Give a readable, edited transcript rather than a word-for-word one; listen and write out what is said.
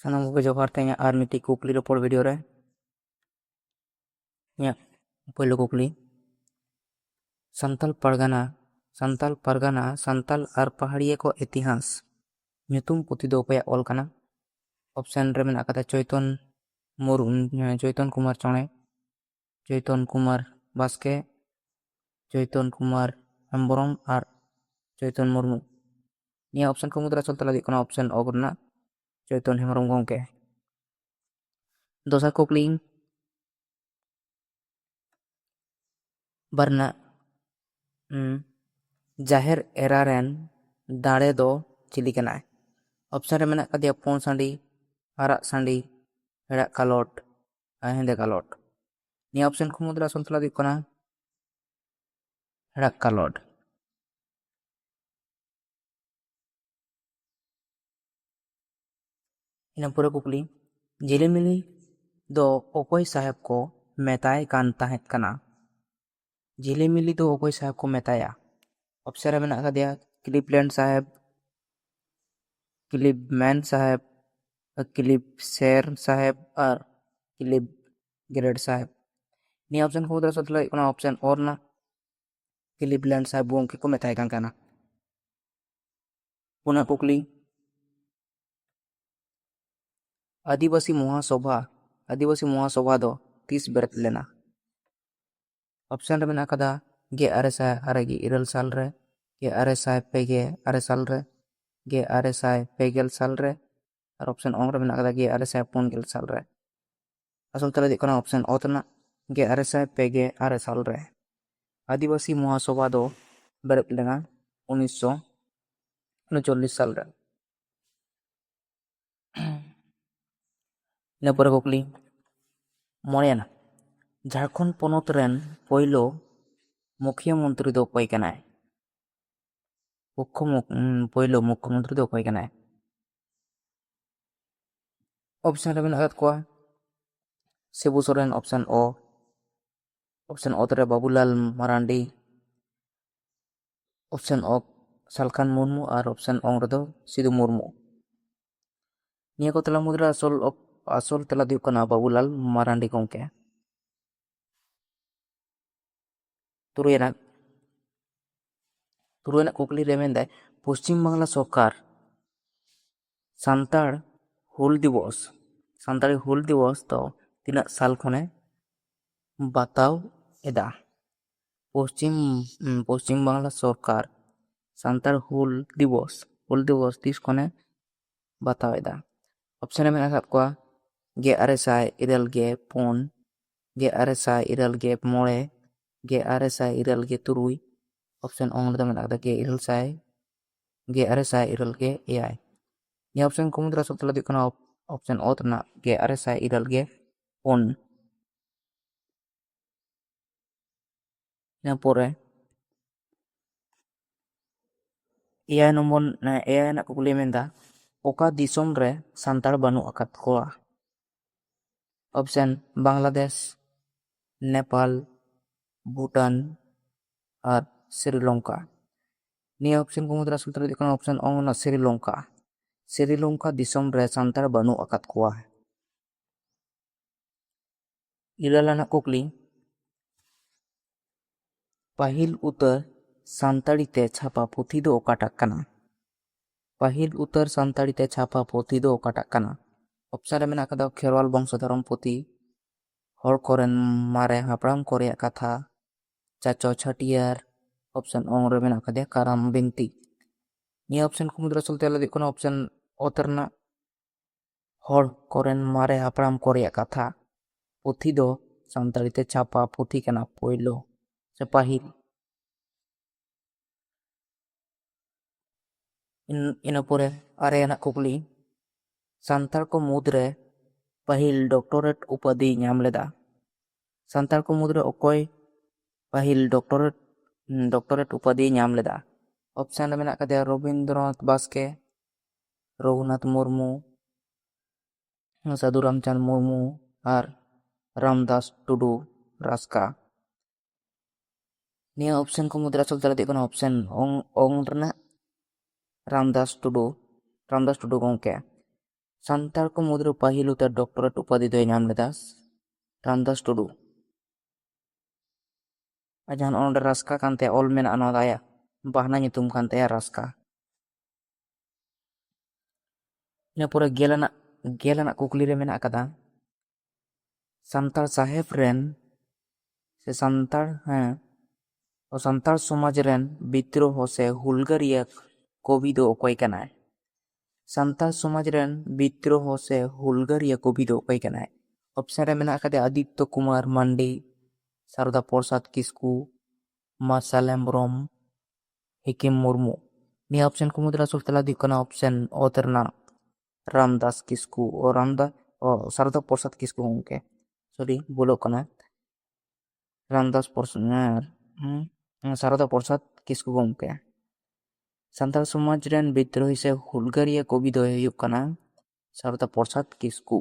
ᱥᱟᱱᱟᱢ ᱠᱚᱜᱮ ᱡᱚᱦᱟᱨ ᱛᱮ ᱟᱨ ᱢᱤᱫᱴᱤᱡ ᱠᱩᱠᱞᱤ ᱨᱚᱯᱚᱲ ᱵᱷᱤᱰᱤᱭᱳ ᱨᱮ ᱤᱧᱟᱹᱜ ᱯᱳᱭᱞᱳ ᱠᱩᱠᱞᱤ ᱥᱟᱱᱛᱟᱞ ᱯᱟᱨᱜᱟᱱᱟ ᱥᱟᱱᱛᱟᱞ ᱟᱨ ᱯᱟᱦᱟᱲᱤᱭᱟᱹ ᱠᱚ ᱤᱛᱤᱦᱟᱥ ᱧᱩᱛᱩᱢ ᱯᱩᱛᱷᱤ ᱫᱚ ᱚᱠᱚᱭᱟᱜ ᱚᱞ ᱠᱟᱱᱟ? ᱚᱯᱥᱮᱱ ᱨᱮ ᱢᱮᱱᱟᱜ ᱟᱠᱟᱫᱟ ᱪᱳᱭᱛᱚᱱ ᱠᱩᱢᱟᱨ ᱪᱚᱬᱮ, ᱪᱳᱭᱛᱚᱱ ᱠᱩᱢᱟᱨ ᱵᱟᱥᱠᱮ, ᱪᱳᱭᱛᱚᱱ ᱠᱩᱢᱟর হেমব্রম আর চৈতন মুর্মু। নিয়ে অপশন ᱠᱚ ᱢᱩᱫᱽᱨᱮ ᱟᱥᱚᱞ ᱛᱮᱞᱟ ᱫᱚ ᱦᱩᱭᱩᱜ ᱠᱟᱱᱟ ᱚᱯᱥᱮᱱ ᱚ ᱨᱮᱱᱟᱜ ᱪᱳᱭᱛᱚᱱ ᱦᱮᱢᱵᱨᱚᱢ ᱜᱚᱢᱠᱮ। ᱫᱚᱥᱟᱨ ᱠᱩᱠᱞᱤ ᱵᱟᱨᱱᱟ ᱡᱟᱦᱮᱨ ᱮᱨᱟ ᱨᱮᱱ ᱫᱟᱲᱮ ᱫᱚ ᱪᱤᱞᱤ ᱠᱟᱱᱟᱭ? ᱚᱯᱥᱮᱱ ᱨᱮ ᱢᱮᱱᱟᱜ ᱟᱠᱟᱫᱮᱭᱟ ᱯᱩᱸᱰ ᱥᱟᱺᱰᱤ, ᱟᱨᱟᱜ ᱥᱟᱺᱰᱤ, ᱦᱮᱲᱟᱜ ᱠᱟᱞᱚᱴ ᱟᱨ ᱦᱮᱸᱫᱮ ᱠᱟᱞᱚᱴ। ᱱᱤᱭᱟᱹ ᱚᱯᱥᱮᱱ ᱠᱚ ᱢᱩᱫᱽᱨᱮ ᱟᱥᱚᱞ ᱛᱮᱞᱟ ᱫᱚ ᱦᱩᱭᱩᱜ ᱠᱟᱱᱟ ᱦᱮᱲᱟᱜ ᱠᱟᱞᱚᱴ। ᱤᱱᱟᱹ ᱯᱚᱨᱮ ᱠᱩᱠᱞᱤ ᱡᱷᱤᱞᱤᱢᱤᱞᱤ ᱫᱚ ᱚᱠᱚᱭ ᱥᱟᱦᱮᱵ ᱠᱚ ᱢᱮᱛᱟᱭ ᱠᱟᱱ ᱛᱟᱦᱮᱸᱫ ᱠᱟᱱᱟ? ঝিলিমিলি ᱫᱚ ᱚᱠᱚᱭ ᱥᱟᱦᱮᱵ ᱠᱚ ᱢᱮᱛᱟᱭᱟ? ᱚᱯᱥᱮᱱ ᱨᱮ ᱢᱮᱱᱟᱜ ᱟᱠᱟᱫᱮᱭᱟ ক্লিভল্যান্ড সাহেব, ক্লিভম্যান সাহেব, ক্লিভশের সাহেব আর ক্লিভগ্রেড সাহেব। নিয়ে অপশন ko mudra sotla ᱦᱩᱭᱩᱜ ᱠᱟᱱᱟ ᱚᱯᱥᱮᱱ ᱚ ᱨᱮᱱᱟᱜ ক্লিভল্যান্ড সাহেব ᱜᱚᱢᱠᱮ ᱠᱚ ᱢᱮᱛᱟᱭ ᱠᱟᱱ ᱛᱟᱦᱮᱱᱟ। ᱯᱩᱱᱟᱜ ᱠᱩᱠᱞᱤ आदिवासी महासभा दो तीस बेरेद लेना? ऑप्शन रे मेना कदा 1967 साल रे, 1994 साल रे, 1950 साल रे और ऑप्शन ओंग रे मेना कदा 1950 साल रे। असल तले दिख कना ऑप्शन ओ तना 1950 साल रे। आदिवासी महासभा दो बेरेद लेना 1939 साल रे। ᱤᱱᱟᱹ ᱯᱚᱨᱮ ᱠᱩᱠᱞᱤ ᱢᱚᱬᱮᱭᱟᱱᱟᱜ ঝাড়খণ্ড ᱯᱚᱱᱚᱛ ᱨᱮᱱ ᱯᱳᱭᱞᱳ ᱢᱩᱠᱷᱤᱭᱟᱹ ᱢᱚᱱᱛᱨᱤ ᱫᱚ ᱚᱠᱚᱭ ᱠᱟᱱᱟᱭ? ᱯᱳᱭᱞᱳ ᱢᱩᱠᱷᱚᱢᱚᱱᱛᱨᱤ ᱫᱚ ᱚᱠᱚᱭ ᱠᱟᱱᱟᱭ? ᱚᱯᱥᱮᱱ ᱨᱮ ᱢᱮᱱᱟᱜ ᱟᱠᱟᱫ ᱠᱚᱣᱟ ᱥᱤᱵᱩ ᱥᱚᱨᱮᱱ ᱚᱯᱥᱮᱱ ᱚ, ᱚᱯᱥᱮᱱ ᱚ ᱨᱮ ᱵᱟᱵᱩᱞᱟᱞ ᱢᱟᱨᱟᱱᱰᱤ, ᱚᱯᱥᱮᱱ ᱚ ᱥᱟᱞᱠᱷᱟᱱ ᱢᱩᱨᱢᱩ ᱟᱨ ᱚᱯᱥᱮᱱ ᱚᱝ ᱨᱮᱫᱚ ᱥᱤᱫᱩ ᱢᱩᱨᱢᱩ। ᱱᱤᱭᱟᱹ ᱠᱚ ᱛᱟᱞᱟ ᱢᱩᱫᱽᱨᱮ ᱟᱥᱚᱞ ᱛᱮᱞᱟ ᱫᱚ ᱦᱩᱭᱩᱜ ᱠᱟᱱᱟ ᱵᱟᱵᱩᱞᱟᱞ ᱢᱟᱨᱟᱱᱰᱤ ᱜᱚᱢᱠᱮ। ᱛᱩᱨᱩᱭᱟᱱᱟᱜ ᱠᱩᱠᱞᱤ ᱨᱮ ᱢᱮᱱᱫᱟᱭ ᱯᱚᱥᱪᱤᱢ ᱵᱟᱝᱞᱟ ᱥᱚᱨᱠᱟর ᱥᱟᱱᱛᱟᱲ ᱦᱩᱞ ᱫᱤᱵᱚᱥ ᱫᱚ ᱛᱤᱱᱟᱹᱜ ᱥᱟᱞ ᱠᱷᱚᱱᱮ ᱵᱟᱛᱟᱣ ᱮᱫᱟ? পশ্চিম বাংলা সরকার সান্তাড় হুল দিবস তিস ᱠᱷᱚᱱᱮ ᱵᱟᱛᱟᱣ ᱮᱫᱟ? ᱚᱯᱥᱮᱱ ᱨᱮ ᱢᱮᱱᱟᱜ ᱟᱠᱟᱫ ᱠᱚᱣᱟ 1984, 1985, 1987, ऑप्शन ओंग ᱨᱮᱫᱚ ᱢᱮᱱᱟᱜ ᱟᱠᱟᱫᱟ 1987। ᱱᱤᱭᱟᱹ ᱚᱯᱥᱮᱱ ᱠᱚ ᱢᱩᱫᱽᱨᱮ ᱟᱥᱚᱞ ᱛᱮᱞᱟ ᱫᱚ ᱦᱩᱭᱩᱜ ᱠᱟᱱᱟ ᱚᱯᱥᱮᱱ ᱚ ᱨᱮᱱᱟᱜ 1984। ᱤᱱᱟᱹ ᱯᱚᱨᱮ 9 ᱟᱱᱟᱜ ᱠᱩᱠᱞᱤ ᱢᱮᱱᱫᱟ ᱚᱠᱟ ᱫᱤᱥᱚᱢ ᱨᱮ ᱥᱟᱱᱛᱟᱲ ᱵᱟᱹᱱᱩᱜ ᱟᱠᱟᱫ ᱠᱚᱣᱟ? ᱚᱯᱥᱮᱱ ᱵᱟᱝᱞᱟᱫᱮশ, নেপাল, ভুটান আর শ্রীলঙ্কা। নিয়ে option ko mudra asol tele ᱦᱩᱭᱩᱜ ᱠᱟᱱᱟ ᱚᱯᱥᱮᱱ ᱚᱝ ᱨᱮᱱᱟᱜ শ্রীলঙ্কা ᱫᱤᱥᱚᱢ ᱨᱮ ᱥᱟᱱᱛᱟᱲ ᱵᱟᱹᱱᱩᱜ ᱟᱠᱟᱫ ᱠᱚᱣᱟ। ᱤᱨᱟᱹᱞ ᱟᱱᱟᱜ ᱠᱩᱠᱞᱤ ᱯᱟᱹᱦᱤᱞ ᱩᱛᱟᱹᱨ ᱥᱟᱱᱛᱟᱲᱤ ᱛᱮ ᱪᱷᱟᱯᱟ ᱯᱩᱛᱷᱤ ᱫᱚ ᱚᱠᱟᱴᱟᱜ ᱠᱟᱱᱟ? ᱯᱟᱹᱦᱤᱞ ᱩᱛᱟᱹᱨ ᱥᱟᱱᱛᱟᱲᱤ ᱛᱮ ᱪᱷᱟᱯᱟ ᱯᱩᱛᱷᱤ ᱫᱚ ᱚᱠᱟᱴᱟᱜ ᱠᱟᱱᱟ? ᱚᱯᱥᱚᱱ ᱨᱮ ᱢᱮᱱᱟᱜ ᱟᱠᱟᱫᱟ ᱠᱷᱮᱨᱣᱟᱞ ᱵᱚᱝᱥᱚ ᱫᱷᱚᱨᱚᱢ ᱯᱩᱛᱷᱤ, ᱦᱚᱲ ᱠᱚᱨᱮᱱ ᱢᱟᱨᱮ ᱦᱟᱯᱲᱟᱢ ᱠᱚ ᱨᱮᱭᱟᱜ ᱠᱟᱛᱷᱟ, ᱪᱟᱪᱳ ᱪᱷᱟᱹᱴᱤᱭᱟᱹᱨ, ᱚᱯᱥᱚᱱ ᱚᱝ ᱨᱮ ᱢᱮᱱᱟᱜ ᱟᱠᱟᱫᱟ ᱠᱟᱨᱟᱢ ᱵᱤᱱᱛᱤ। ᱱᱤᱭᱟᱹ ᱚᱯᱥᱚᱱ ᱠᱚ ᱢᱩᱫᱽᱨᱮ ᱟᱥᱚᱞ ᱛᱮᱞᱟ ᱫᱚ ᱦᱩᱭᱩᱜ ᱠᱟᱱᱟ ᱚᱯᱥᱚᱱ ᱚ ᱨᱮᱱᱟᱜ ᱦᱚᱲ ᱠᱚᱨᱮᱱ ᱢᱟᱨᱮ ᱦᱟᱯᱲᱟᱢ ᱠᱚ ᱨᱮᱭᱟᱜ ᱠᱟᱛᱷᱟ ᱯᱩᱛᱷᱤ ᱫᱚ ᱥᱟᱱᱛᱟᱲᱤ ᱛᱮ ᱪᱷᱟᱯᱟ ᱯᱩᱛᱷᱤ ᱠᱟᱱᱟ ᱯᱳᱭᱞᱳ ᱥᱮ ᱯᱟᱹᱦᱤᱞ। ᱤᱱᱟᱹ ᱯᱚᱨᱮ 6 ᱟᱱᱟᱜ ᱠᱩᱠᱞᱤ ᱥᱟᱱᱛᱟᱲ ᱠᱚ ᱢᱩᱫᱽᱨᱮ ᱯᱟᱹᱦᱤᱞ ᱰᱚᱠᱴᱚᱨᱮᱴ ᱩᱯᱟধি ᱧᱟᱢ ᱞᱮᱫᱟ? ᱥᱟᱱᱛᱟᱲ ᱠᱚ ᱢᱩᱫᱽᱨᱮ ᱚᱠᱚᱭ ᱯᱟᱹᱦᱤᱞ ᱰᱚᱠᱴᱚᱨᱮᱴ ᱩᱯᱟধᱤ ᱧᱟᱢ ᱞᱮᱫᱟ? ᱚᱯᱥᱚᱱ ᱨᱮ ᱢᱮᱱᱟᱜ ᱟᱠᱟᱫᱟ ᱨᱚᱵᱤᱱᱫᱨᱚᱱᱟᱛᱷ ᱵᱟᱥᱠᱮ, ᱨᱚᱜᱷᱩᱱᱟᱛᱷ ᱢᱩᱨᱢᱩ, ᱥᱟᱹᱫᱷᱩ ᱨᱟᱢᱪᱟᱸᱫᱽ ᱢᱩᱨᱢᱩ আর রামদাস টুডু রাস্কা। নিয়ে option ko mudra asol tela ᱫᱚ ᱦᱩᱭᱩᱜ ᱠᱟᱱᱟ ᱚᱯᱥᱚᱱ ᱚᱝ ᱨᱮᱱᱟᱜ রামদাস টুডু গᱚᱢᱠᱮ। ᱥᱟᱱᱛᱟᱲ ᱠᱚ ᱢᱩᱫᱽᱨᱮ ᱯᱟᱹᱦᱤᱞ ᱩᱛᱟᱹᱨ ᱰᱚᱠᱴᱚᱨᱮᱴ ᱩᱯᱟᱫᱷᱤ ᱫᱚᱭ ᱧᱟᱢ ᱞᱮᱫᱟ ᱨᱟᱢᱫᱟᱥ ᱴᱩᱰᱩ᱾ ᱟᱨ ᱡᱟᱦᱟᱸ ᱱᱚᱰᱮ ᱨᱟᱥᱠᱟ ᱠᱟᱱ ᱛᱟᱭᱟ ᱚᱞ ᱢᱮᱱᱟᱜᱼᱟ, ᱱᱚᱣᱟ ᱫᱚ ᱟᱭᱟᱜ ᱵᱟᱦᱱᱟ ᱧᱩᱛᱩᱢ ᱠᱟᱱ ᱛᱟᱭᱟ ᱨᱟᱥᱠᱟ᱾ ᱤᱱᱟᱹ ᱯᱚᱨᱮ ᱜᱮᱞ ᱟᱱᱟᱜ ᱠᱩᱠᱞᱤ ᱨᱮ ᱢᱮᱱᱟᱜ ᱟᱠᱟᱫᱟ, ᱥᱟᱱᱛᱟᱲ ᱥᱟᱦᱮᱵᱽ ᱨᱮᱱ ᱥᱮ ᱥᱟᱱᱛᱟᱲ ᱥᱚᱢᱟᱡᱽ ᱨᱮᱱ ᱵᱤᱫᱽᱫᱨᱳᱦᱚ ᱥᱮ ᱦᱩᱞᱜᱟᱹᱨᱤᱭᱟᱹ ᱠᱚᱵᱤ ᱫᱚ ᱚᱠᱚᱭ ᱠᱟᱱᱟᱭ? ᱥᱟᱱᱛᱟᱲ ᱥᱚᱢᱟᱡᱽ ᱨᱮᱱ ᱵᱤᱫᱽᱫᱨᱳᱦᱚ ᱥᱮ ᱦᱩᱞᱜᱟᱹᱨᱤᱭᱟᱹ ᱠᱚᱵᱤ ᱫᱚ ᱚᱠᱚᱭ ᱠᱟᱱᱟᱭ? ᱚᱯᱥᱮᱱ ᱨᱮ ᱢᱮᱱᱟᱜ ᱟᱠᱟᱫᱟ ᱟᱫᱤᱛᱛᱚ ᱠᱩᱢᱟᱨ ᱢᱟᱱᱰᱤ, ᱥᱟᱨᱚᱫᱟ ᱯᱨᱚᱥᱟᱫ ᱠᱤᱥᱠᱩ, ᱢᱟᱨᱥᱟᱞ ᱦᱮᱢᱵᱨᱚᱢ, ᱦᱤᱠᱤᱢ ᱢᱩᱨᱢᱩ᱾ ᱱᱤᱭᱟᱹ ᱚᱯᱥᱮᱱ ᱠᱚ ᱢᱩᱫᱽᱨᱮ ᱥᱚᱴᱷᱤᱠ ᱛᱮᱞᱟ ᱫᱚ ᱦᱩᱭᱩᱜ ᱠᱟᱱᱟ ᱚᱯᱥᱮᱱ ᱚᱛ ᱨᱮᱱᱟᱜ ᱨᱟᱢᱫᱟᱥ ᱠᱤᱥᱠᱩ ᱥᱟᱨᱚᱫᱟ ᱯᱨᱚᱥᱟᱫ ᱠᱤᱥᱠᱩ ᱜᱚᱢᱠᱮ, ᱥᱚᱨᱤ ᱵᱷᱩᱞᱚᱜ ᱠᱟᱱᱟ, ᱥᱟᱨᱚᱫᱟ ᱯᱨᱚᱥᱟᱫ ᱠᱤᱥᱠᱩ ᱜᱚᱢᱠᱮ᱾ ᱥᱟᱱᱛᱟᱲ ᱥᱚᱢᱟᱡᱽ ᱨᱮᱱ ᱵᱤᱫᱽᱫᱨᱳᱦᱤ ᱥᱮ ᱦᱩᱞᱜᱟᱹᱨᱤᱭᱟᱹ ᱠᱚᱵᱤ ᱫᱚᱭ ᱦᱩᱭᱩᱜ ᱠᱟᱱᱟ ᱥᱟᱨᱚᱫᱟ ᱯᱨᱚᱥᱟᱫ ᱠᱤᱥᱠᱩ।